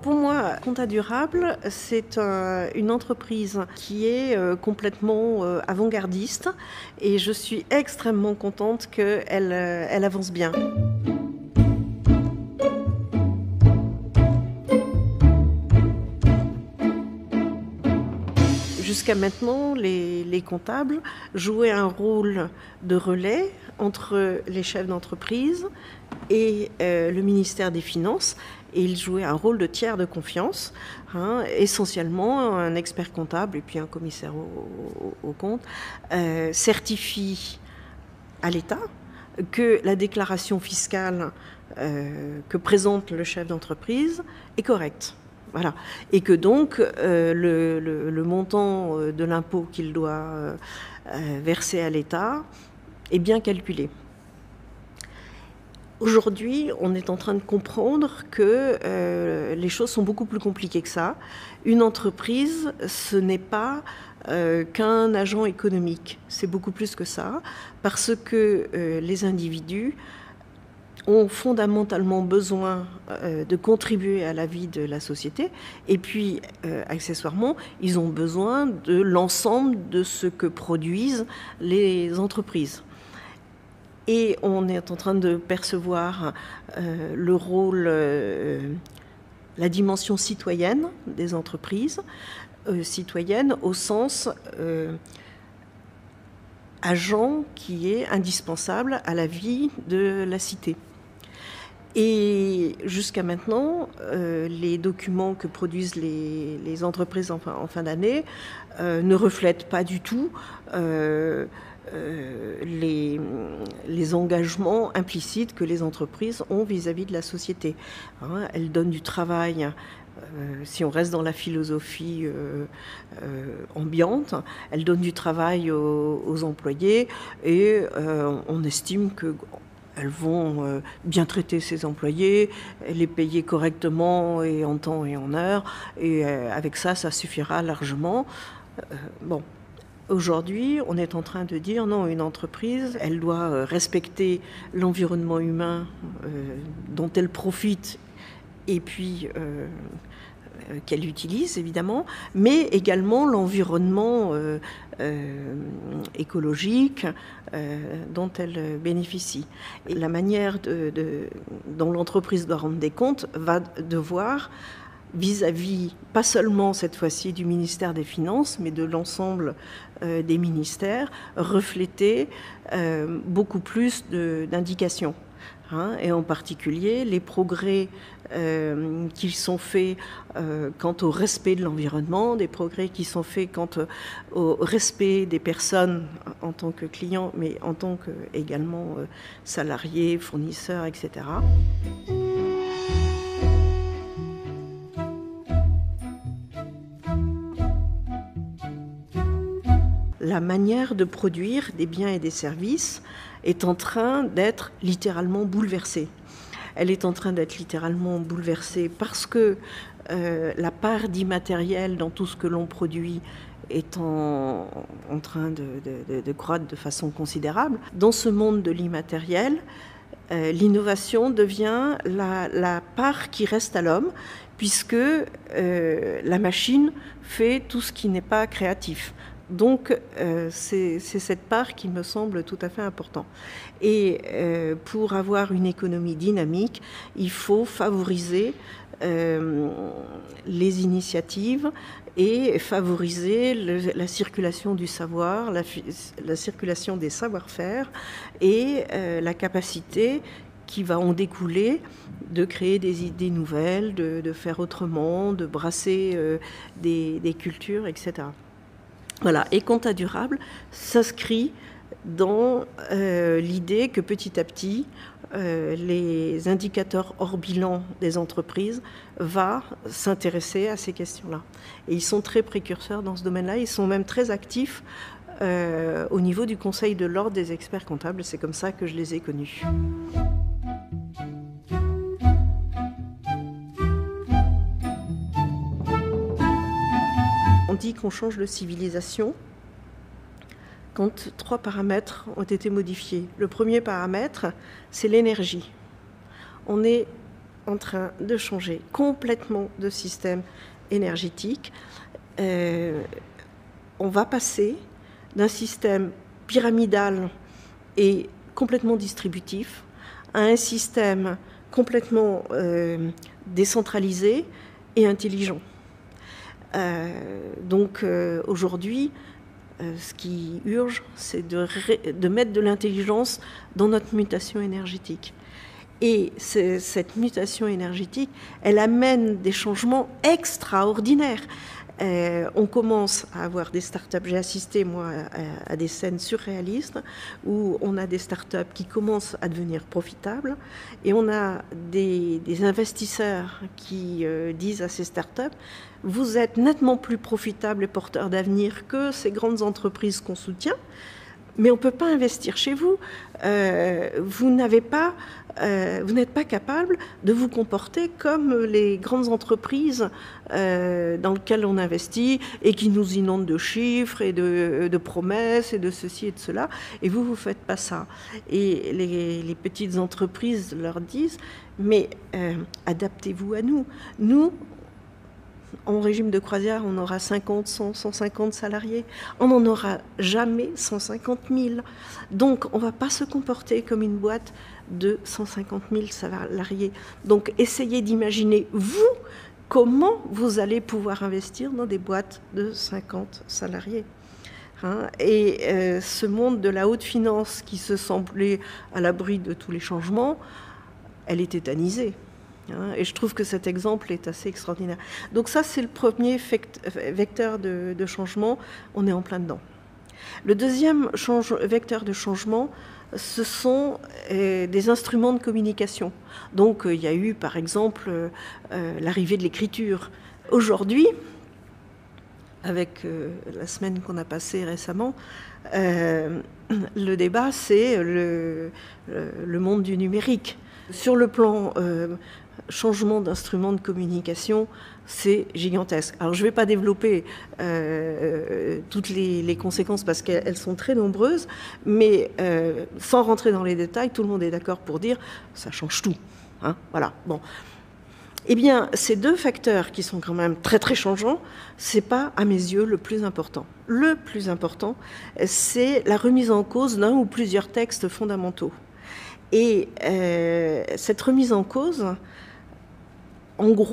Pour moi, Compta Durable, c'est une entreprise qui est complètement avant-gardiste et je suis extrêmement contente qu'elle avance bien. Jusqu'à maintenant, les comptables jouaient un rôle de relais entre les chefs d'entreprise et le ministère des Finances. Et ils jouaient un rôle de tiers de confiance, essentiellement un expert comptable et puis un commissaire au compte certifie à l'État que la déclaration fiscale que présente le chef d'entreprise est correcte. Voilà. Et que donc le montant de l'impôt qu'il doit verser à l'État est bien calculé. Aujourd'hui, on est en train de comprendre que les choses sont beaucoup plus compliquées que ça. Une entreprise, ce n'est pas qu'un agent économique, c'est beaucoup plus que ça, parce que les individus ont fondamentalement besoin de contribuer à la vie de la société et puis accessoirement ils ont besoin de l'ensemble de ce que produisent les entreprises. Et on est en train de percevoir le rôle, la dimension citoyenne des entreprises, citoyenne au sens agent qui est indispensable à la vie de la cité. Et jusqu'à maintenant, les documents que produisent les entreprises en fin d'année ne reflètent pas du tout les engagements implicites que les entreprises ont vis-à-vis de la société. Elles donnent du travail. Si on reste dans la philosophie ambiante, elles donnent du travail aux employés et on estime que elles vont bien traiter ses employés, les payer correctement et en temps et en heure. Et avec ça, ça suffira largement. Bon. Aujourd'hui, on est en train de dire non, une entreprise, elle doit respecter l'environnement humain dont elle profite et puis qu'elle utilise évidemment, mais également l'environnement écologique dont elle bénéficie. Et la manière dont l'entreprise doit rendre des comptes va devoir, vis-à-vis, pas seulement cette fois-ci du ministère des Finances, mais de l'ensemble des ministères, refléter beaucoup plus d'indications. Et en particulier les progrès qui sont faits quant au respect de l'environnement, des progrès qui sont faits quant au respect des personnes en tant que clients, mais en tant que également salariés, fournisseurs, etc. La manière de produire des biens et des services est en train d'être littéralement bouleversée. Elle est en train d'être littéralement bouleversée parce que la part d'immatériel dans tout ce que l'on produit est en train de croître de façon considérable. Dans ce monde de l'immatériel, l'innovation devient la part qui reste à l'homme, puisque la machine fait tout ce qui n'est pas créatif. Donc c'est cette part qui me semble tout à fait important. Et pour avoir une économie dynamique, il faut favoriser les initiatives et favoriser la circulation du savoir, la circulation des savoir-faire et la capacité qui va en découler de créer des idées nouvelles, de faire autrement, de brasser des cultures, etc. Voilà, et Compta Durable s'inscrit dans l'idée que petit à petit, les indicateurs hors bilan des entreprises va s'intéresser à ces questions-là. Et ils sont très précurseurs dans ce domaine-là, ils sont même très actifs au niveau du Conseil de l'Ordre des experts comptables, c'est comme ça que je les ai connus. On dit qu'on change de civilisation quand 3 paramètres ont été modifiés. Le premier paramètre, c'est l'énergie. On est en train de changer complètement de système énergétique. On va passer d'un système pyramidal et complètement distributif à un système complètement décentralisé et intelligent. Donc aujourd'hui, ce qui urge, c'est de mettre de l'intelligence dans notre mutation énergétique. Et cette mutation énergétique, elle amène des changements extraordinaires. On commence à avoir des startups, j'ai assisté moi à des scènes surréalistes où on a des startups qui commencent à devenir profitables et on a des investisseurs qui disent à ces startups: vous êtes nettement plus profitables et porteurs d'avenir que ces grandes entreprises qu'on soutient, mais on ne peut pas investir chez vous. Vous n'êtes pas capable de vous comporter comme les grandes entreprises dans lesquelles on investit et qui nous inondent de chiffres et de promesses et de ceci et de cela. Et vous ne faites pas ça. Et les petites entreprises leur disent: mais adaptez-vous à nous. Nous, en régime de croisière, on aura 50, 100, 150 salariés. On n'en aura jamais 150 000. Donc, on ne va pas se comporter comme une boîte de 150 000 salariés. Donc, essayez d'imaginer, vous, comment vous allez pouvoir investir dans des boîtes de 50 salariés. Et ce monde de la haute finance qui se semblait à l'abri de tous les changements, elle est tétanisée. Et je trouve que cet exemple est assez extraordinaire. Donc ça, c'est le premier vecteur de changement. On est en plein dedans. Le deuxième vecteur de changement, ce sont des instruments de communication. Donc il y a eu, par exemple, l'arrivée de l'écriture. Aujourd'hui, avec la semaine qu'on a passée récemment, le débat, c'est le monde du numérique. Sur le plan changement d'instrument de communication, c'est gigantesque. Alors je ne vais pas développer toutes les conséquences parce qu'elles sont très nombreuses, mais sans rentrer dans les détails, tout le monde est d'accord pour dire ça change tout. Voilà. Bon. Eh bien, ces deux facteurs qui sont quand même très très changeants, c'est pas à mes yeux le plus important. Le plus important, c'est la remise en cause d'un ou plusieurs textes fondamentaux. Et cette remise en cause, en gros,